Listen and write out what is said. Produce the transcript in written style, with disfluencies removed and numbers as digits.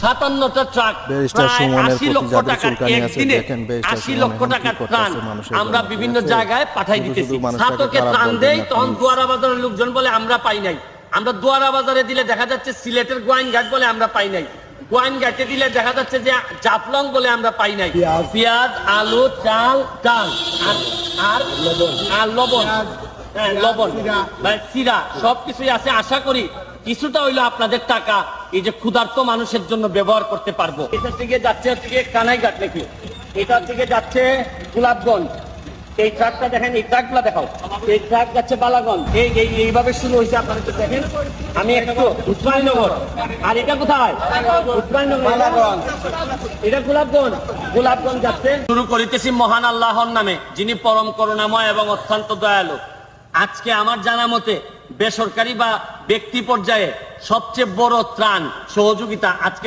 57টা truck, প্রায় 80 লক্ষ টাকার একদিনে 80 লক্ষ টাকার ত্রাণ আমরা বিভিন্ন জায়গায় পাঠাই দিতেছি। ছাতকে ত্রাণ দেই, তখন দুয়ারা বাজারের লোকজন বলে আমরা পাই নাই। আমরা দুয়ারা বাজারে দিলে দেখা যাচ্ছে সিলেটের গোয়াইনঘাট বলে আমরা পাই নাই। গোয়াইনঘাটে দিলে দেখা যাচ্ছে যে জাফলং বলে আমরা পাই নাই। পেঁয়াজ, আলু, চাল, ডাল আর লবণ, হ্যাঁ লবণ, সিরা সবকিছুই আছে। আশা করি কিছুটা হইলো আপনাদের টাকা এই যে ক্ষুধার্ত মানুষের জন্য ব্যবহার করতে পারবো। এটা থেকে যাচ্ছে হচ্ছে কানাইঘাট নাকি, এটা থেকে যাচ্ছে গোলাপগঞ্জ। এই ট্রাকটা দেখেন, এই ট্রাকগুলা দেখাও। এই ট্রাক যাচ্ছে বালাগঞ্জ। এইভাবে শুরু হয়েছে। আপনারা দেখেন, আমি একটু উসমানীনগর। আর এটা কোথায়? উসমানীনগর, এটা গোলাপগঞ্জ। গোলাপগঞ্জ যাচ্ছে। শুরু করিতেছি মহান আল্লাহর নামে, যিনি পরম করুণাময় এবং অত্যন্ত দয়ালু। আজকে আমার জানা মতে বেসরকারি বা ব্যক্তি পর্যায়ে সবচেয়ে বড় ত্রাণ সহযোগিতা আজকে